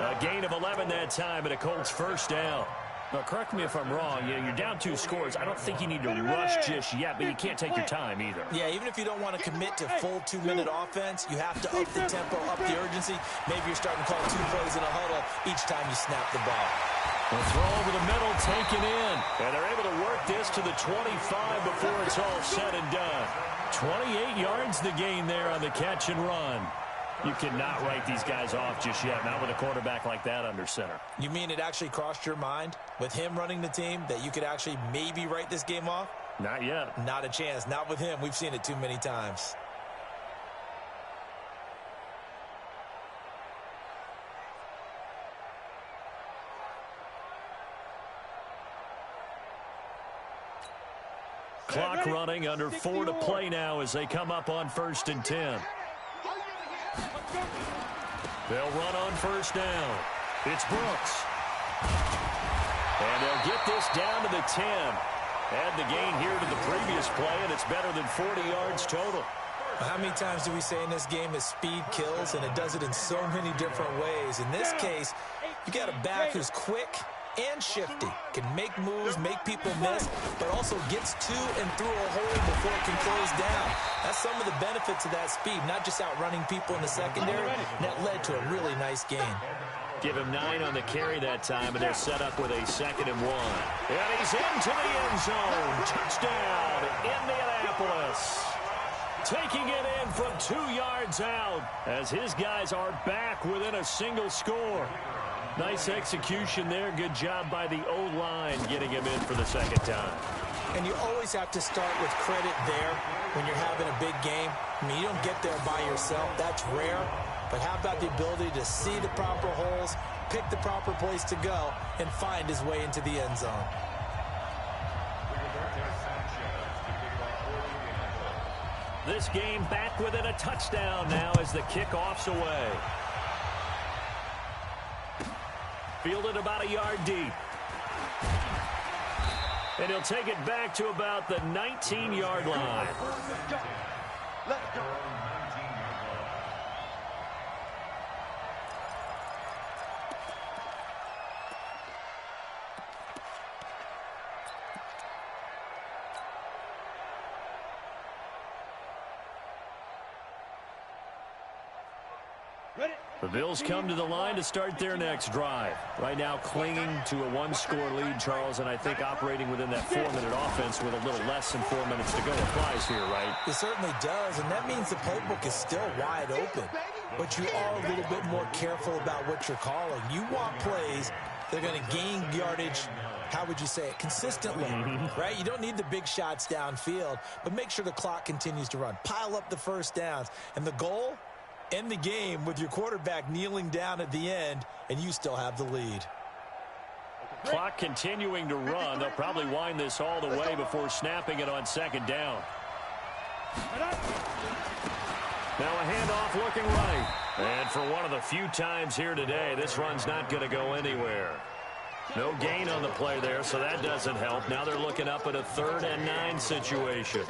A gain of 11 that time, and a Colts 1st down. Now, correct me if I'm wrong. You're down 2 scores. I don't think you need to rush just yet, but you can't take your time either. Yeah, even if you don't want to commit to full 2-minute offense, you have to up the tempo, up the urgency. Maybe you're starting to call 2 plays in a huddle each time you snap the ball. The throw over the middle taken in. And they're able to work this to the 25 before it's all said and done. 28 yards the gain there on the catch and run. You cannot write these guys off just yet, not with a quarterback like that under center. You mean it actually crossed your mind with him running the team that you could actually maybe write this game off? Not yet. Not a chance. Not with him. We've seen it too many times. Clock running, under 4 to play now as they come up on 1st and 10. They'll run on 1st down. It's Brooks. And they'll get this down to the 10. Add the gain here to the previous play, and it's better than 40 yards total. How many times do we say in this game that speed kills, and it does it in so many different ways? In this case, you got a back who's quick and shifty, can make moves, make people miss, but also gets to and through a hole before it can close down. That's some of the benefits of that speed, not just outrunning people in the secondary, and that led to a really nice gain. Give him 9 on the carry that time, and they're set up with a 2nd and 1. And he's into the end zone. Touchdown, Indianapolis. Taking it in from 2 yards out as his guys are back within a single score. Nice execution there. Good job by the O-line getting him in for the 2nd time. And you always have to start with credit there when you're having a big game. I mean, you don't get there by yourself. That's rare. But how about the ability to see the proper holes, pick the proper place to go, and find his way into the end zone? This game back within a touchdown now as the kickoff's away. Fielded about a yard deep. And he'll take it back to about the 19-yard line. Let's go. The Bills come to the line to start their next drive. Right now clinging to a 1-score lead, Charles, and I think operating within that 4-minute offense with a little less than 4 minutes to go applies here, right? It certainly does, and that means the playbook is still wide open. But you are a little bit more careful about what you're calling. You want plays that are going to gain yardage, how would you say it, consistently, right? You don't need the big shots downfield, but make sure the clock continues to run. Pile up the first downs, and the goal? End the game with your quarterback kneeling down at the end, and you still have the lead. Clock continuing to run. They'll probably wind this all the way before snapping it on 2nd down. Now a handoff looking right. And for one of the few times here today, this run's not going to go anywhere. No gain on the play there, so that doesn't help. Now they're looking up at a 3rd and 9 situation.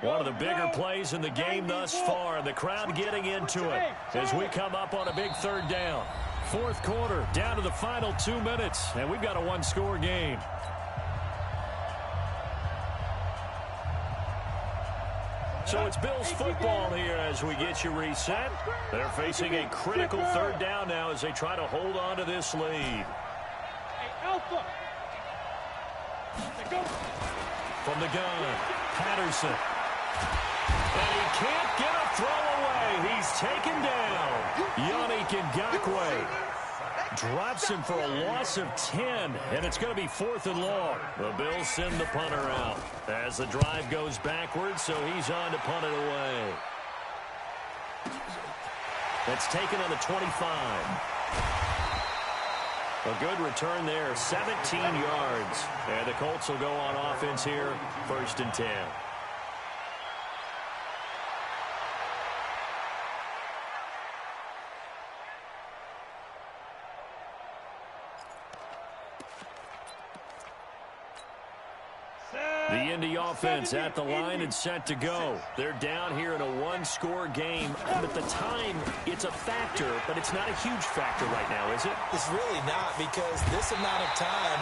One of the bigger plays in the game thus far, and the crowd getting into it as we come up on a big 3rd down. 4th quarter, down to the final 2 minutes, and we've got a 1-score game. So it's Bills football here as we get you reset. They're facing a critical 3rd down now as they try to hold on to this lead. From the gun, Patterson. And he can't get a throw away. He's taken down. Yannick Ngakoue drops him for a loss of 10, and it's going to be 4th and long. The Bills send the punter out as the drive goes backwards, so he's on to punt it away. That's taken on the 25. A good return there, 17 yards. And the Colts will go on offense here, 1st and 10. The Indy offense at the line and set to go. They're down here in a 1-score game. At the time, it's a factor, but it's not a huge factor right now, is it? It's really not, because this amount of time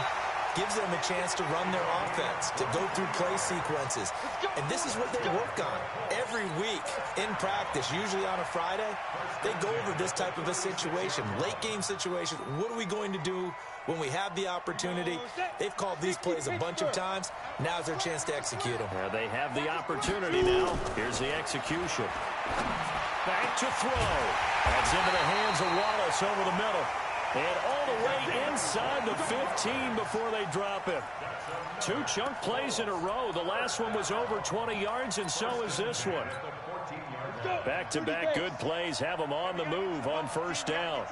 gives them a chance to run their offense, to go through play sequences. And this is what they work on every week in practice, usually on a Friday. They go over this type of a situation, late game situation. What are we going to do when we have the opportunity? They've called these plays a bunch of times. Now's their chance to execute them. Yeah, they have the opportunity now. Here's the execution. Back to throw. That's into the hands of Wallace over the middle. And all the way inside the 15 before they drop it. 2 chunk plays in a row. The last one was over 20 yards, and so is this one. Back-to-back good plays have them on the move on first down.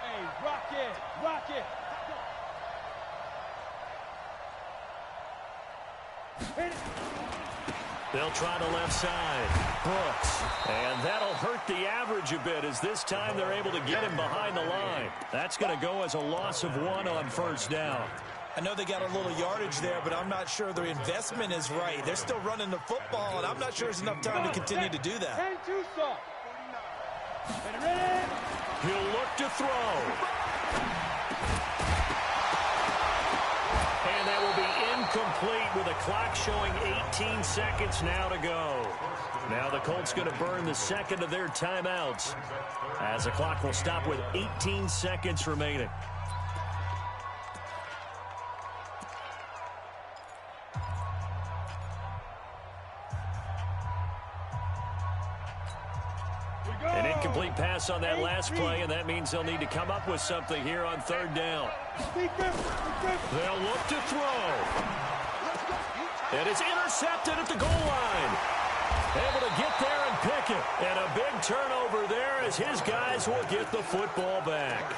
Hey, rock it, rock it. Hit it. They'll try the left side. Brooks. And that'll hurt the average a bit as this time they're able to get him behind the line. That's going to go as a loss of 1 on first down. I know they got a little yardage there, but I'm not sure their investment is right. They're still running the football, and I'm not sure there's enough time to continue to do that. 10-2 soft. Ready? He'll look to throw. And that will be incomplete with a clock showing 18 seconds now to go. Now the Colts going to burn the second of their timeouts as the clock will stop with 18 seconds remaining. An incomplete pass on that last play, and that means they'll need to come up with something here on third down. They'll look to throw. And it's intercepted at the goal line. Able to get there and pick it. And a big turnover there as his guys will get the football back.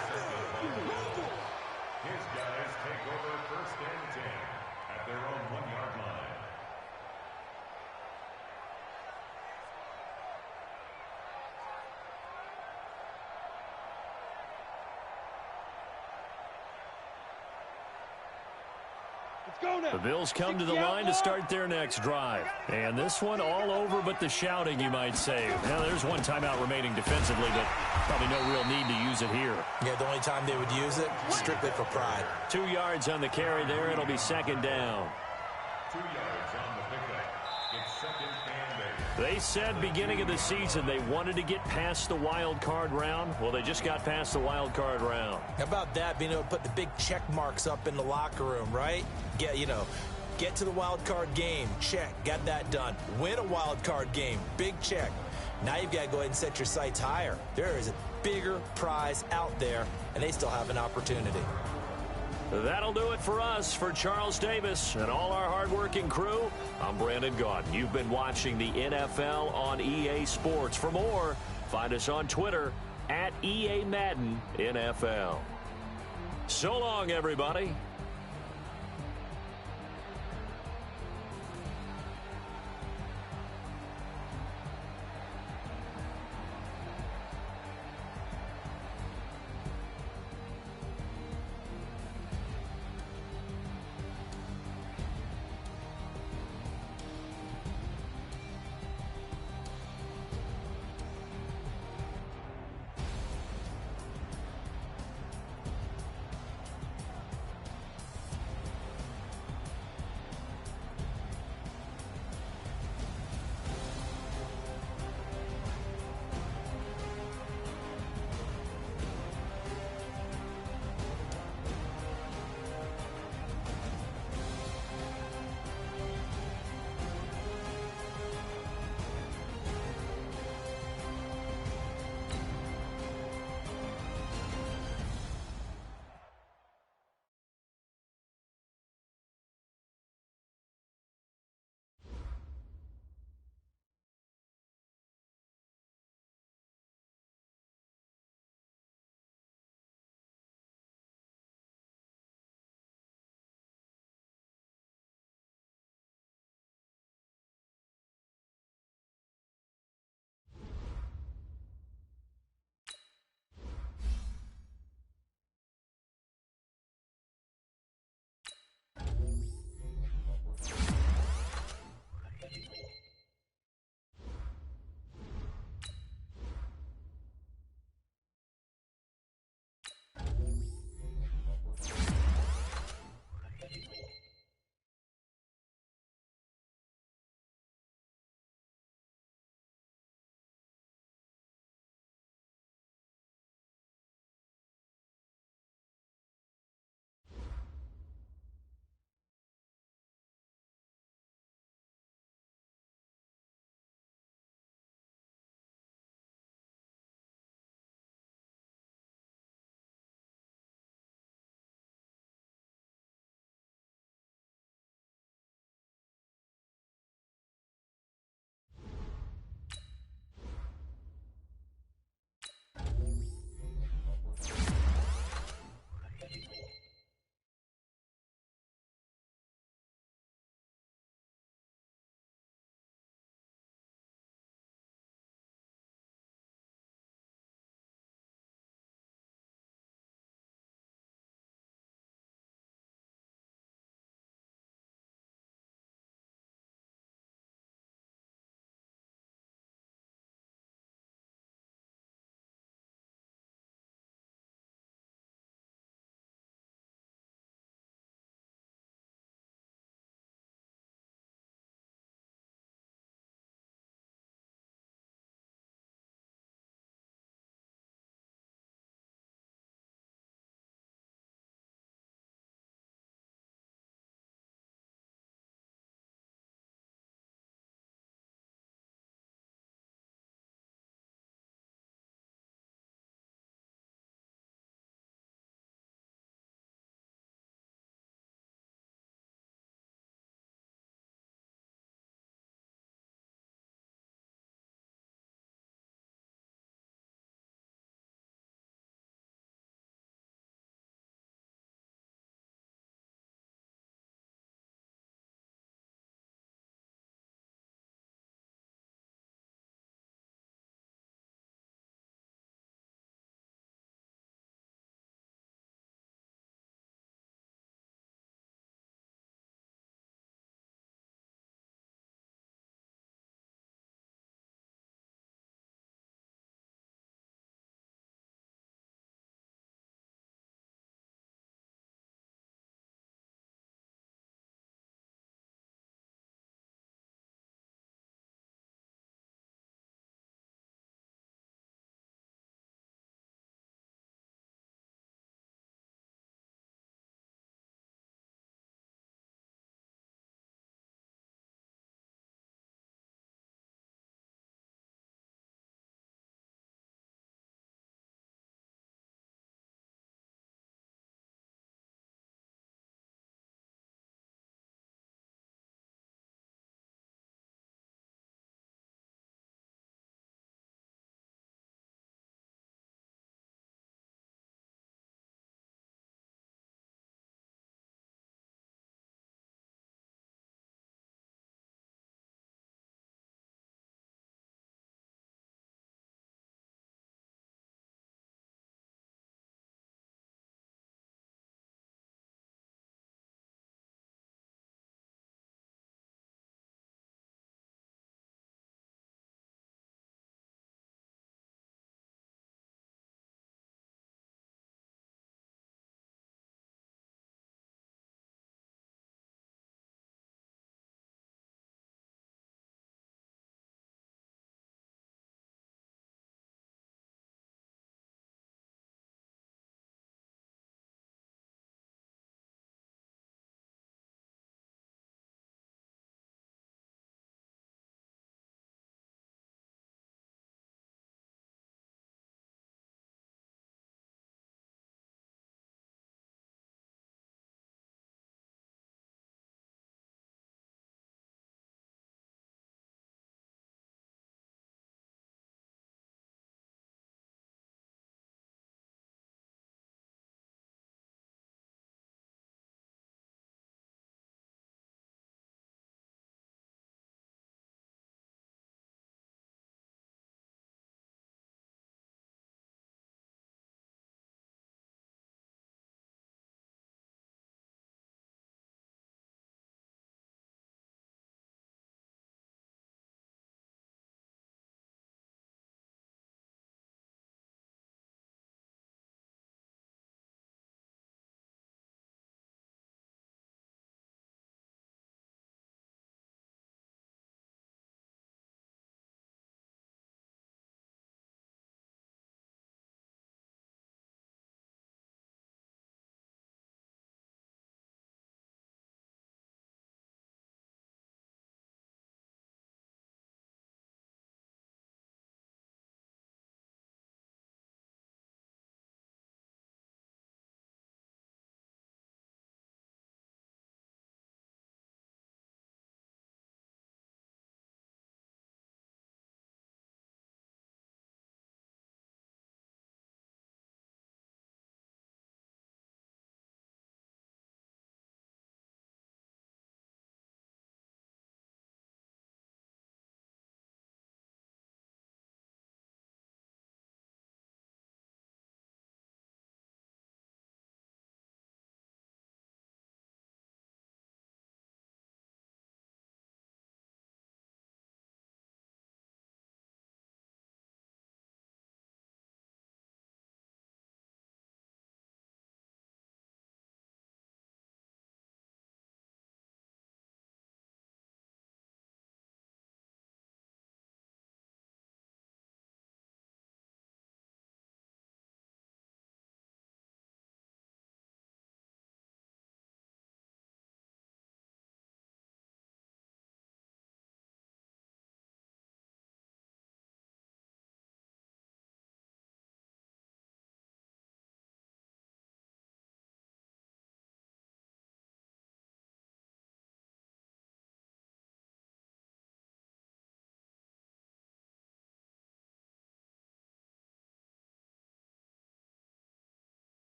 His guys take over first and 10 at their own 1-yard line. The Bills come to the line to start their next drive. And this one all over but the shouting, you might say. Now, there's one timeout remaining defensively, but probably no real need to use it here. Yeah, the only time they would use it, strictly for pride. 2 yards on the carry there. It'll be second down. 2 yards on the pickup. It's second and 8. They said beginning of the season they wanted to get past the wild card round. Well, they just got past the wild card round. How about that, being able to put the big check marks up in the locker room, right? Get to the wild card game, check, got that done. Win a wild card game, big check. Now you've got to go ahead and set your sights higher. There is a bigger prize out there, and they still have an opportunity. That'll do it for us. For Charles Davis and all our hardworking crew, I'm Brandon Gaudin. You've been watching the NFL on EA Sports. For more, find us on Twitter @EA Madden NFL. So long, everybody.